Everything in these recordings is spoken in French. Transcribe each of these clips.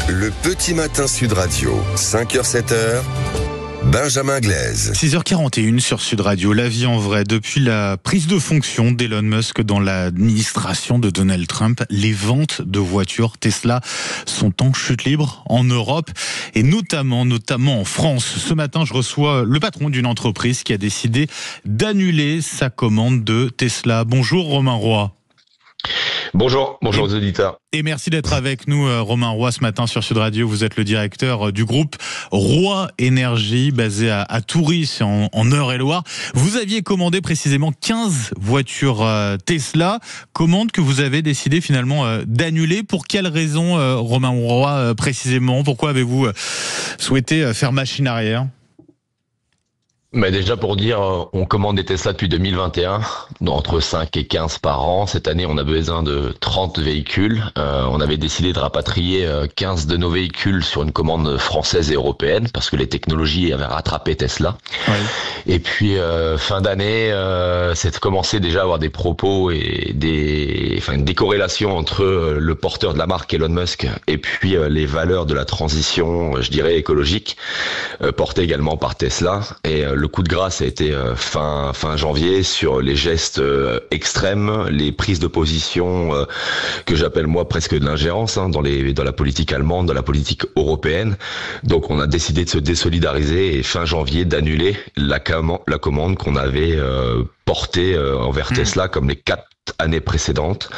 Le petit matin Sud Radio, 5h-7h, Benjamin Glaise. 6h41 sur Sud Radio, la vie en vrai. Depuis la prise de fonction d'Elon Musk dans l'administration de Donald Trump, les ventes de voitures Tesla sont en chute libre en Europe et notamment en France. Ce matin, je reçois le patron d'une entreprise qui a décidé d'annuler sa commande de Tesla. Bonjour Romain Roy. Bonjour aux auditeurs. Et merci d'être avec nous, Romain Roy, ce matin sur Sud Radio. Vous êtes le directeur du groupe Roy Énergie, basé à Toury, en Eure-et-Loire. Vous aviez commandé précisément 15 voitures Tesla, commande que vous avez décidé finalement d'annuler. Pour quelles raisons, Romain Roy, précisément? Pourquoi avez-vous souhaité faire machine arrière? Mais déjà pour dire, on commande des Tesla depuis 2021, entre 5 et 15 par an. Cette année, on a besoin de 30 véhicules. On avait décidé de rapatrier 15 de nos véhicules sur une commande française et européenne parce que les technologies avaient rattrapé Tesla. Oui. Et puis fin d'année, c'est commencé déjà à avoir des propos et une décorrélation entre le porteur de la marque Elon Musk et puis les valeurs de la transition, je dirais écologique, portées également par Tesla. Et le coup de grâce a été fin janvier sur les gestes extrêmes, les prises de position que j'appelle moi presque de l'ingérence dans la politique allemande, dans la politique européenne. Donc on a décidé de se désolidariser et fin janvier d'annuler la commande qu'on avait portée envers Tesla comme les 4 années précédentes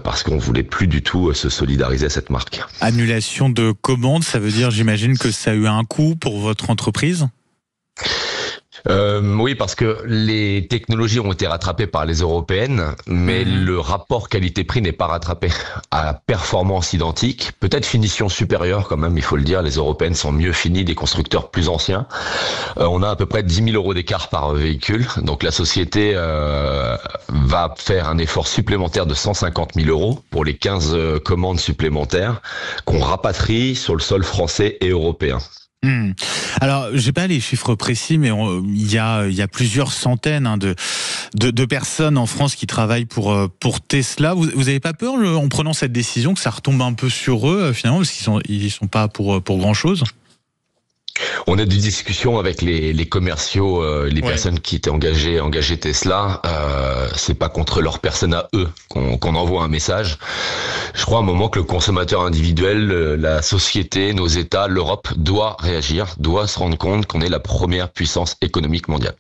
parce qu'on voulait plus du tout se solidariser à cette marque. Annulation de commande, ça veut dire, j'imagine que ça a eu un coût pour votre entreprise ? Oui, parce que les technologies ont été rattrapées par les européennes, mais le rapport qualité-prix n'est pas rattrapé. À performance identique, peut-être finition supérieure quand même, il faut le dire, les européennes sont mieux finies, des constructeurs plus anciens. On a à peu près 10 000 euros d'écart par véhicule, donc la société va faire un effort supplémentaire de 150 000 euros pour les 15 commandes supplémentaires qu'on rapatrie sur le sol français et européen. Alors, j'ai pas les chiffres précis, mais il y a plusieurs centaines de personnes en France qui travaillent pour Tesla. Vous avez pas peur en prenant cette décision que ça retombe un peu sur eux finalement, parce qu'ils sont pas pour grand chose? On a des discussions avec les commerciaux, personnes qui étaient engagées Tesla. C'est pas contre leur personne à eux qu'on envoie un message. Je crois à un moment que le consommateur individuel, la société, nos États, l'Europe doit réagir, doit se rendre compte qu'on est la première puissance économique mondiale.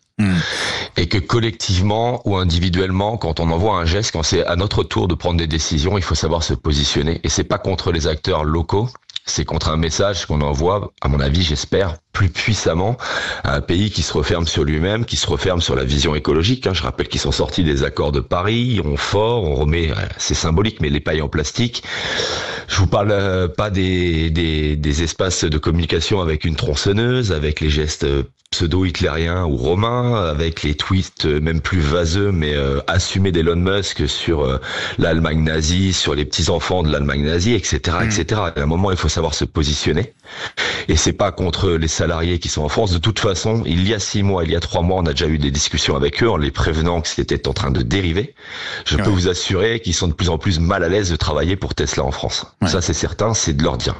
Et que collectivement ou individuellement, quand on envoie un geste, quand c'est à notre tour de prendre des décisions, il faut savoir se positionner. Et c'est pas contre les acteurs locaux. C'est contre un message qu'on envoie, à mon avis, j'espère, plus puissamment à un pays qui se referme sur lui-même, qui se referme sur la vision écologique. Je rappelle qu'ils sont sortis des accords de Paris, on remet, c'est symbolique, mais les pailles en plastique. Je vous parle pas des espaces de communication avec une tronçonneuse, avec les gestes pseudo-hitlériens ou romains, avec les tweets même plus vaseux, mais assumés d'Elon Musk sur l'Allemagne nazie, sur les petits-enfants de l'Allemagne nazie, etc., etc. À un moment, il faut savoir se positionner. Et c'est pas contre les salariés qui sont en France. De toute façon, il y a 6 mois, il y a 3 mois, on a déjà eu des discussions avec eux en les prévenant que c'était en train de dériver. Je peux vous assurer qu'ils sont de plus en plus mal à l'aise de travailler pour Tesla en France. Ouais. Ça, c'est certain, c'est de leur dire.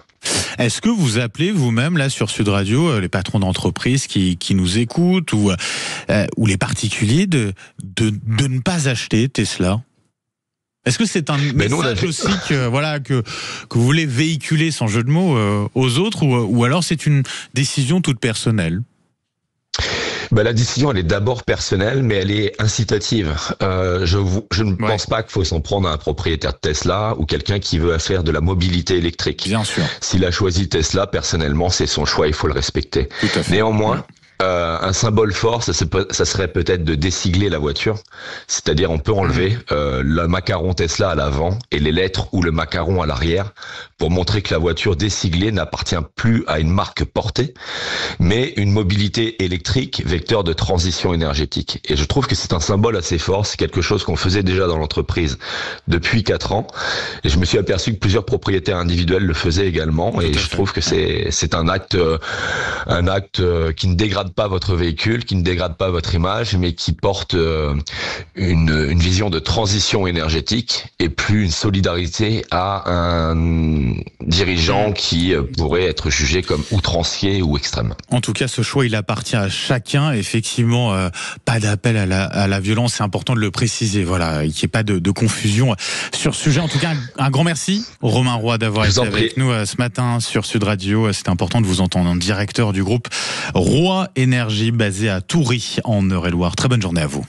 Est-ce que vous appelez vous-même là sur Sud Radio les patrons d'entreprises qui nous écoutent ou les particuliers de ne pas acheter Tesla? Est-ce que c'est un message aussi que vous voulez véhiculer, sans jeu de mots, aux autres, ou alors c'est une décision toute personnelle? La décision, elle est d'abord personnelle, mais elle est incitative. Je ne pense pas qu'il faut s'en prendre à un propriétaire de Tesla ou quelqu'un qui veut faire de la mobilité électrique. Bien sûr. S'il a choisi Tesla, personnellement, c'est son choix, il faut le respecter. Tout à fait. Néanmoins, un symbole fort, ça serait peut-être de désigler la voiture. C'est-à-dire, on peut enlever le macaron Tesla à l'avant et les lettres ou le macaron à l'arrière pour montrer que la voiture désiglée n'appartient plus à une marque portée, mais une mobilité électrique, vecteur de transition énergétique. Et je trouve que c'est un symbole assez fort. C'est quelque chose qu'on faisait déjà dans l'entreprise depuis 4 ans. Et je me suis aperçu que plusieurs propriétaires individuels le faisaient également. Et je trouve que c'est un acte qui ne dégrade dégrade pas votre véhicule, qui ne dégrade pas votre image, mais qui porte une vision de transition énergétique et plus une solidarité à un dirigeant qui pourrait être jugé comme outrancier ou extrême. En tout cas, ce choix, il appartient à chacun. Effectivement, pas d'appel à la violence, c'est important de le préciser. Voilà, qu'il n'y ait pas de confusion sur ce sujet. En tout cas, un grand merci, Romain Roy, d'avoir été avec nous ce matin sur Sud Radio. C'est important de vous entendre, directeur du groupe Roy Énergie, basé à Toury, en Eure-et-Loire. Très bonne journée à vous.